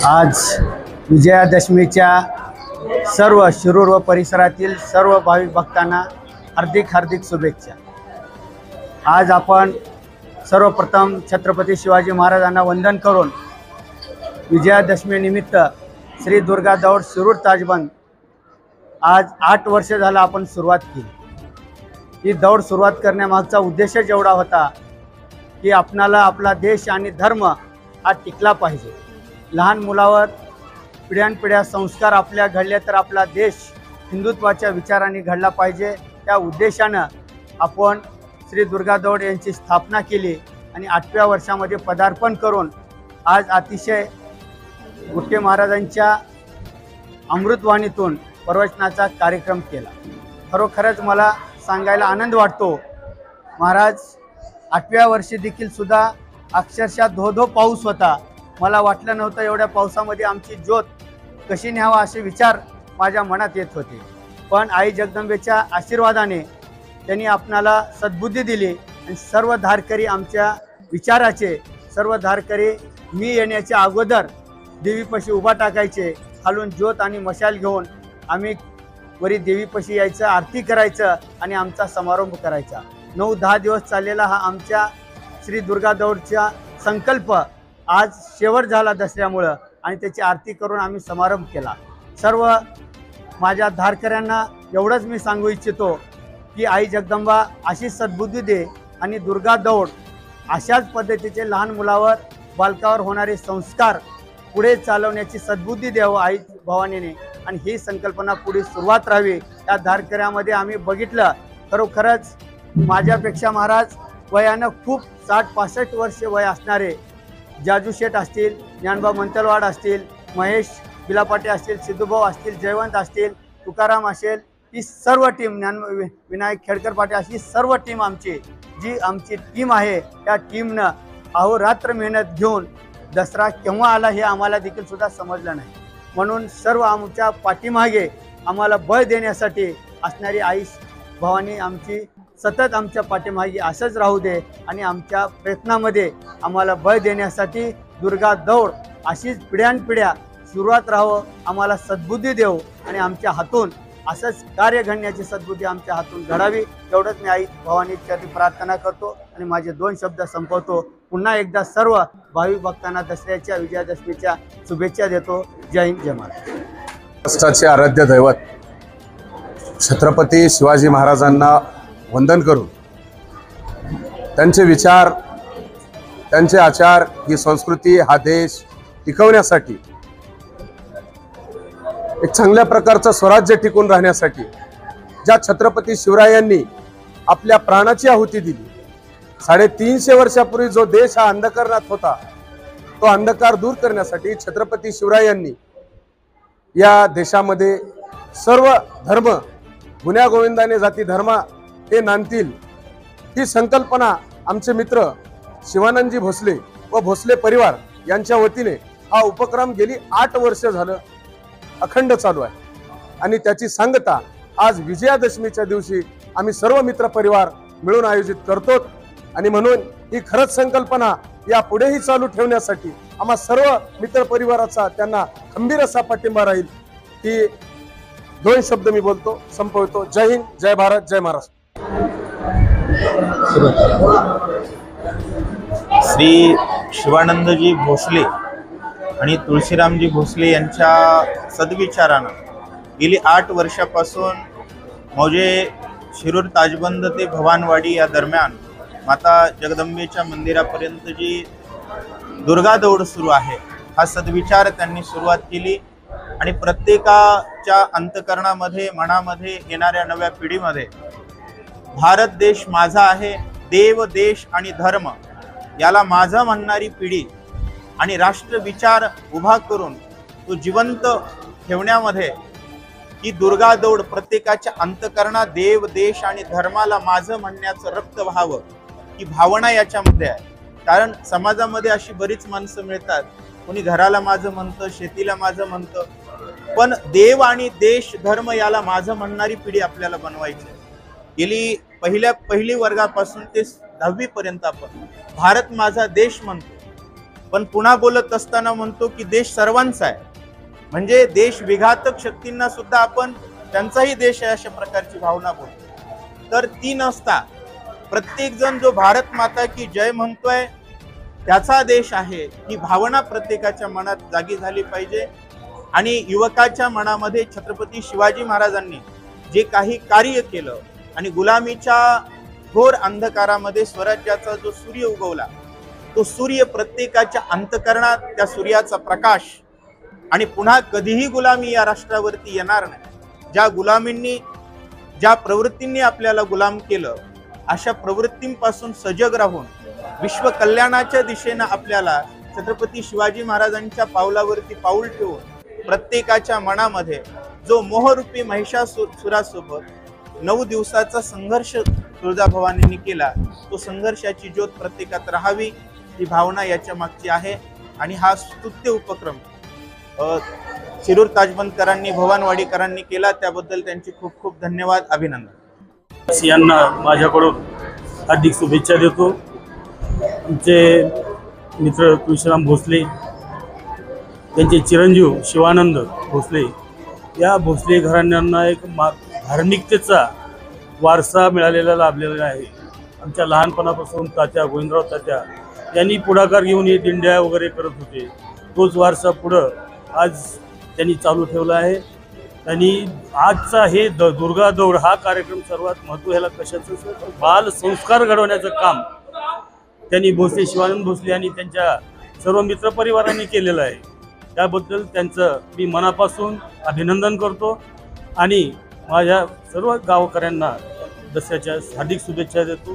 आज विजयादशमीच्या सर्व शिरूर व परिसरातील सर्व भाविक भक्तांना हार्दिक शुभेच्छा। आज आपण सर्वप्रथम छत्रपती शिवाजी महाराजांना वंदन करून विजयादशमी निमित्त श्री दुर्गा दौड शिरूर ताजबंद आज 8 वर्ष झालं आपण सुरुवात केली। ही दौड सुरुवात करण्यामागचा उद्देशच एवढा होता की आपणाला आपला देश आणि धर्म हा टिकला पाहिजे। लहान मुलावर पिढ्यानपिढ्या संस्कार आपल्या घडले तर आपला देश हिंदुत्वाच्या विचारांनी घडला पाहिजे। त्या उद्देशानं आपण श्री दुर्गा दौड यांची स्थापना केली आणि 8व्या वर्षामध्ये पदार्पण करून आज अतिशय गुट्टे महाराजांच्या अमृतवाणीतून प्रवचनाचा कार्यक्रम केला। खरोखरच मला सांगायला आनंद वाटतो, महाराज 8व्या वर्षी देखील सुद्धा अक्षरशः धो पाऊस होता। मला वाटलं नव्हतं एवढ्या पावसामध्ये आमची ज्योत कशी न्यावा असे विचार माझ्या मनात येत होते, पण आई जगदंबेच्या आशीर्वादाने त्यांनी आपणाला सद्बुद्धी दिली आणि सर्व धारकरी आमच्या विचाराचे, सर्व धारकरी मी येण्याच्या अगोदर देवीपाशी उभा टाकायचे। खालून ज्योत आणि मशाल घेऊन आम्ही वरी देवीपाशी यायचं, आरती करायचं आणि आमचा समारंभ करायचा। 9-10 दिवस चाललेला हा आमच्या श्री दुर्गा दौडचा संकल्प आज शेवट झाला दसऱ्यामुळं आणि त्याची आरती करून आम्ही समारंभ केला। सर्व माझ्या धारकऱ्यांना एवढंच मी सांगू इच्छितो की आई जगदंबा अशी सद्बुद्धी दे आणि दुर्गा दौड अशाच पद्धतीचे लहान मुलावर बालकावर होणारे संस्कार पुढे चालवण्याची सद्बुद्धी द्यावं आई भवानीने आणि ही संकल्पना पुढे सुरुवात राहावी। त्या धारकऱ्यामध्ये आम्ही बघितलं, खरोखरच माझ्यापेक्षा महाराज वयानं खूप 60-65 वर्षे वय असणारे जाजू शेठ असतील, ज्ञानबा मंतलवाड असतील, महेश बिलापाटे असतील, सिद्धूभाऊ असतील, जयवंत असतील, तुकाराम असेल, ही सर्व टीम, विनायक खेडकर पाटे अशी सर्व टीम आमची टीम आहे। त्या टीमनं अहोरात्र मेहनत घेऊन दसरा केव्हा आला हे आम्हाला देखील सुद्धा समजलं नाही, म्हणून सर्व आमच्या पाठीमागे आम्हाला बळ देण्यासाठी असणारी आई भवानी आमची सतत आमच्या पाठीमागे असंच राहू दे आणि आमच्या प्रयत्नामध्ये आम्हाला बळ देण्यासाठी दुर्गा दौड अशीच पिढ्यानपिढ्या सुरुवात राहावं, आम्हाला सद्बुद्धी देऊ आणि आमच्या हातून असंच कार्य घडण्याची सद्बुद्धी आमच्या हातून घडावी। एवढंच मी आई भवानीच्या प्रार्थना करतो आणि माझे 2 शब्द संपवतो। पुन्हा एकदा सर्व भाविक भक्तांना दसऱ्याच्या विजयादशमीच्या शुभेच्छा देतो। जय हिंद, जय महाराष्ट्र। महाराष्ट्राचे आराध्य दैवत छत्रपती शिवाजी महाराजांना वंदन करून त्यांचे विचार, त्यांचे आचार, ही संस्कृती, हा देश टिकवण्यासाठी, एक चांगल्या प्रकारचं स्वराज्य टिकून राहण्यासाठी ज्या छत्रपती शिवरायांनी आपल्या प्राणाची आहुती दिली, 350 वर्षापूर्वी जो देश हा अंधकारात होता तो अंधकार दूर करण्यासाठी छत्रपती शिवरायांनी या देशामध्ये सर्व धर्म गुण्या गोविंदाने जाती धर्म हे नांदतील ही संकल्पना आमचे मित्र शिवानंदजी भोसले व भोसले परिवार यांच्या वतीने हा उपक्रम गेली 8 वर्ष झालं अखंड चालू आहे आणि त्याची सांगता आज विजयादशमीच्या दिवशी आम्ही सर्व मित्र परिवार मिळून आयोजित करतो आणि म्हणून ही खरंच संकल्पना या पुढेही चालू ठेवण्यासाठी आम्हा सर्व मित्र परिवाराचा त्यांना खंबीर असा पाठिंबा राहील। ही 2 शब्द मी बोलतो, संपवतो। जय हिंद, जय भारत, जय महाराष्ट्र। श्री शिवानंदजी भोसले आणि तुळशीरामजी भोसले यांच्या सद्विचारानं गेली 8 वर्षापासून मौजे शिरूर ताजबंद ते भवानवाडी या दरम्यान माता जगदंबेच्या मंदिरापर्यंत जी दुर्गा दौड सुरू आहे, हा सद्विचार त्यांनी सुरुवात केली आणि प्रत्येकाच्या अंतकरणामध्ये, मनामध्ये, येणाऱ्या नव्या पिढीमध्ये भारत देश माझा आहे, देव, देश आणि धर्म याला माझा म्हणणारी पिढी आणि राष्ट्र विचार उभा करून तो जिवंत ठेवण्यामध्ये ही दुर्गा दौड प्रत्येकाच्या अंतकरणात देव, देश आणि धर्माला माझं म्हणण्याचं रक्त व्हावं ही भावना याच्यामध्ये आहे। कारण समाजामध्ये अशी बरीच माणसं मिळतात, कोणी घराला माझं म्हणतं, शेतीला माझं म्हणतं, पण देव आणि देश धर्म याला माझं म्हणणारी पिढी आपल्याला बनवायची। गेली पहिली वर्गापासून ते 10वी पर्यंत आपण भारत माझा देश म्हणतो, पण पुन्हा बोलत असताना म्हणतो की देश सर्वांचा आहे, म्हणजे देश विघातक शक्तींना सुद्धा आपण त्यांचाही देश आहे अशा प्रकारची भावना बोलतो. तर ती नसता प्रत्येक जण जो भारत माता की जय म्हणतोय त्याचा देश आहे, ही भावना प्रत्येकाच्या मनात जागी झाली पाहिजे. आणि युवकाच्या मनामध्ये छत्रपती शिवाजी महाराजांनी जे काही कार्य केलं आणि गुलामीच्या घोर अंधकारामध्ये स्वराज्याचा जो सूर्य उगवला, तो सूर्य प्रत्येकाच्या अंतःकरणात त्या सूर्याचा प्रकाश, आणि पुन्हा कधीही गुलामी या राष्ट्रावरती येणार नाही. ज्या गुलामींनी ज्या प्रवृत्तींनी आपल्याला गुलाम केलं, अशा प्रवृत्तींपासून सजग राहून विश्व कल्याणाच्या दिशेनं आपल्याला छत्रपती शिवाजी महाराजांच्या पावलावरती पाऊल ठेवून प्रत्येकाच्या मनामध्ये जो मोहरूपी महिषासुरासोबत 9 दिवसाचा संघर्ष तुळजाभवानींनी केला, तो संघर्षाची ज्योत प्रत्येकात राहावी ही भावना याच्या मागची आहे. आणि हा स्तुत्य उपक्रम शिरूर ताजबंदकरांनी, भवानवाडीकरांनी केला, त्याबद्दल त्यांचे खूप खूप धन्यवाद, अभिनंदन. यांना माझ्याकडून हार्दिक शुभेच्छा देतो. आमचे मित्र तुळशीराम भोसले, त्यांचे चिरंजीव शिवानंद भोसले, या भोसले घराण्यांना एक धार्मिकतेचा वारसा मिळालेला लाभलेला आहे. आमच्या लहानपणापासून तात्या गोविंदराव तात्या यांनी पुढाकार घेऊन हे दिंड्या वगैरे करत होते. तोच वारसा पुढं आज त्यांनी चालू ठेवला आहे. आणि आजचा हे दुर्गा दौड हा कार्यक्रम सर्वात महत्त्व ह्याला कशाचं, बाल संस्कार घडवण्याचं काम त्यांनी भोसले, शिवानंद भोसले आणि त्यांच्या सर्व मित्रपरिवारांनी केलेलं आहे. त्याबद्दल त्यांचं मी मनापासून अभिनंदन करतो आणि माझ्या सर्व गावकऱ्यांना दसऱ्याच्या हार्दिक शुभेच्छा देतो.